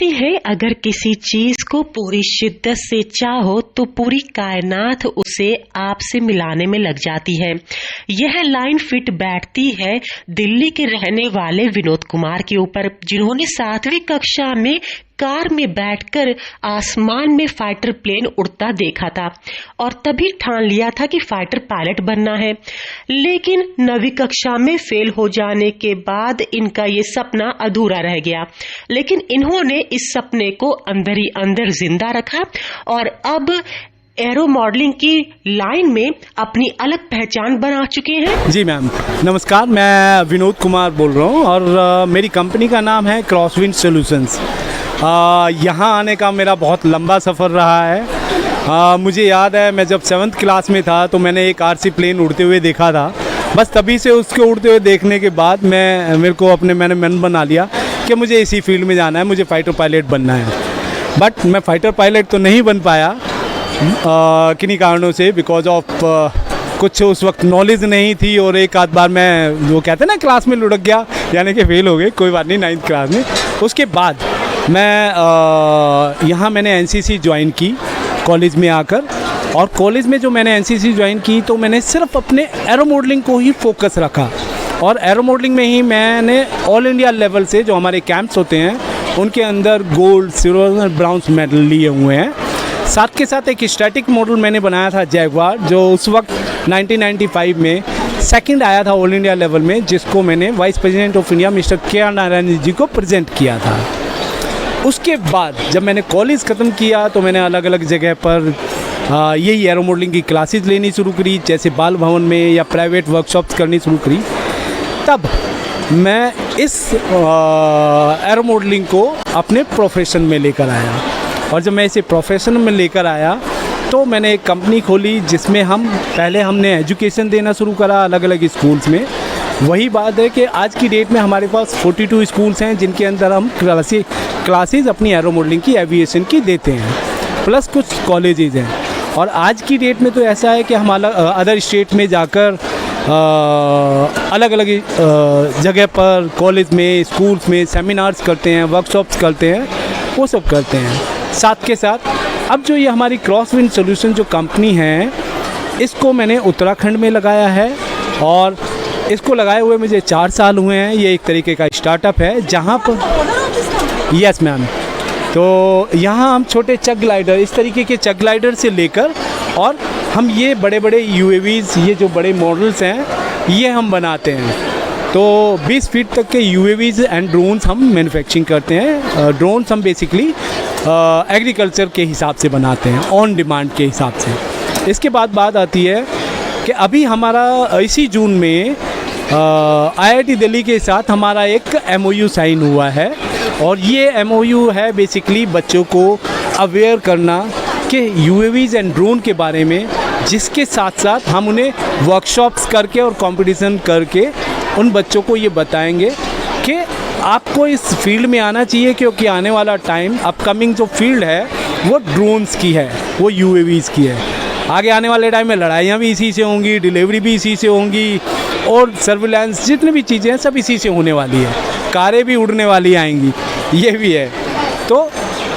कहते हैं अगर किसी चीज को पूरी शिद्दत से चाहो तो पूरी कायनात उसे आपसे मिलाने में लग जाती है। यह लाइन फिट बैठती है दिल्ली के रहने वाले विनोद कुमार के ऊपर, जिन्होंने 7वीं कक्षा में कार में बैठकर आसमान में फाइटर प्लेन उड़ता देखा था और तभी ठान लिया था कि फाइटर पायलट बनना है। लेकिन 9वीं कक्षा में फेल हो जाने के बाद इनका ये सपना अधूरा रह गया, लेकिन इन्होंने इस सपने को अंदर ही अंदर जिंदा रखा और अब एरो मॉडलिंग की लाइन में अपनी अलग पहचान बना चुके हैं। जी मैम, नमस्कार। मैं विनोद कुमार बोल रहा हूँ और मेरी कंपनी का नाम है क्रॉसविंड सॉल्यूशंस। यहाँ आने का मेरा बहुत लंबा सफ़र रहा है। मुझे याद है मैं जब 7th क्लास में था तो मैंने एक RC प्लेन उड़ते हुए देखा था। बस तभी से उसके उड़ते हुए देखने के बाद मैंने मन बना लिया कि मुझे इसी फील्ड में जाना है, मुझे फाइटर पायलट बनना है। बट मैं फाइटर पायलट तो नहीं बन पाया किन्हीं कारणों से, बिकॉज ऑफ कुछ उस वक्त नॉलेज नहीं थी और एक आध बार मैं वो कहते हैं ना क्लास में लुढ़क गया, यानी कि फेल हो गए। कोई बात नहीं, 9th क्लास में। उसके बाद मैं यहाँ मैंने NCC ज्वाइन की कॉलेज में आकर, और कॉलेज में जो मैंने NCC ज्वाइन की तो मैंने सिर्फ अपने एरो मॉडलिंग को ही फोकस रखा और एरो मॉडलिंग में ही मैंने ऑल इंडिया लेवल से जो हमारे कैंप्स होते हैं उनके अंदर गोल्ड, सिल्वर, ब्राउन्स मेडल लिए हुए हैं। साथ के साथ एक स्टैटिक मॉडल मैंने बनाया था जैगवार, जो उस वक्त 1995 में सेकंड आया था ऑल इंडिया लेवल में, जिसको मैंने vice president of India mister KR Narayan ji को प्रेजेंट किया था। उसके बाद जब मैंने कॉलेज ख़त्म किया तो मैंने अलग अलग जगह पर यही एरो मॉडलिंग की क्लासेस लेनी शुरू करी, जैसे बाल भवन में या प्राइवेट वर्कशॉप्स करनी शुरू करी। तब मैं इस एरो मॉडलिंग को अपने प्रोफेशन में लेकर आया, और जब मैं इसे प्रोफेशन में लेकर आया तो मैंने एक कंपनी खोली जिसमें हमने एजुकेशन देना शुरू करा अलग अलग स्कूल्स में। वही बात है कि आज की डेट में हमारे पास 42 स्कूल्स हैं जिनके अंदर हम क्लासेस अपनी एरो मॉडलिंग की, एविएशन की देते हैं, प्लस कुछ कॉलेजेस हैं। और आज की डेट में तो ऐसा है कि हम अदर स्टेट में जाकर अलग अलग जगह पर कॉलेज में, स्कूल्स में सेमिनार्स करते हैं, वर्कशॉप्स करते हैं, वो सब करते हैं। साथ के साथ अब जो ये हमारी क्रॉसविंड सॉल्यूशन जो कंपनी है, इसको मैंने उत्तराखंड में लगाया है और इसको लगाए हुए मुझे 4 साल हुए हैं। ये एक तरीके का स्टार्टअप है जहाँ पर यस मैम, तो यहाँ हम छोटे चक ग्लाइडर, इस तरीके के चक ग्लाइडर से लेकर और हम ये बड़े बड़े UAVs, ये जो बड़े मॉडल्स हैं, ये हम बनाते हैं। तो 20 फीट तक के UAVs एंड ड्रोन्स हम मैन्युफैक्चरिंग करते हैं। ड्रोन्स हम बेसिकली एग्रीकल्चर के हिसाब से बनाते हैं, ऑन डिमांड के हिसाब से। इसके बाद बात आती है कि अभी हमारा इसी जून में IIT दिल्ली के साथ हमारा एक MOU साइन हुआ है, और ये MOU है बेसिकली बच्चों को अवेयर करना कि UAVs एंड ड्रोन के बारे में, जिसके साथ साथ हम उन्हें वर्कशॉप्स करके और कंपटीशन करके उन बच्चों को ये बताएंगे कि आपको इस फील्ड में आना चाहिए, क्योंकि आने वाला टाइम, अपकमिंग जो फील्ड है वो ड्रोन्स की है, वो UAVs की है। आगे आने वाले टाइम में लड़ाइयाँ भी इसी से होंगी, डिलीवरी भी इसी से होंगी, और सर्विलांस जितनी भी चीज़ें हैं सब इसी से होने वाली है। कारें भी उड़ने वाली आएंगी, ये भी है। तो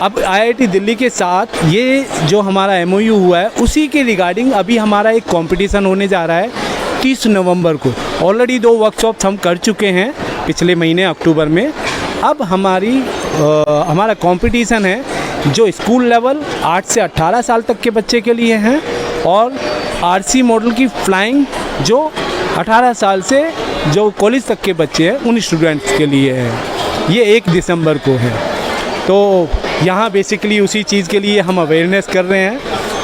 अब IIT दिल्ली के साथ ये जो हमारा MOU हुआ है, उसी के रिगार्डिंग अभी हमारा एक कंपटीशन होने जा रहा है 30 नवंबर को। ऑलरेडी 2 वर्कशॉप्स हम कर चुके हैं पिछले महीने अक्टूबर में। अब हमारा कंपटीशन है जो स्कूल लेवल 8 से 18 साल तक के बच्चे के लिए हैं, और RC मॉडल की फ्लाइंग जो 18 साल से जो कॉलेज तक के बच्चे हैं उन स्टूडेंट्स के लिए है। ये 1 दिसंबर को है। तो यहाँ बेसिकली उसी चीज़ के लिए हम अवेयरनेस कर रहे हैं,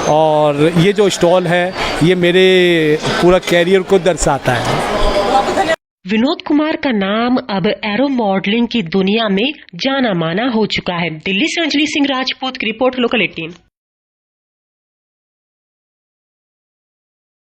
और ये जो स्टॉल है ये मेरे पूरा कैरियर को दर्शाता है। विनोद कुमार का नाम अब एरो मॉडलिंग की दुनिया में जाना माना हो चुका है। दिल्ली से अंजलि सिंह राजपूत की रिपोर्ट, लोकल 18।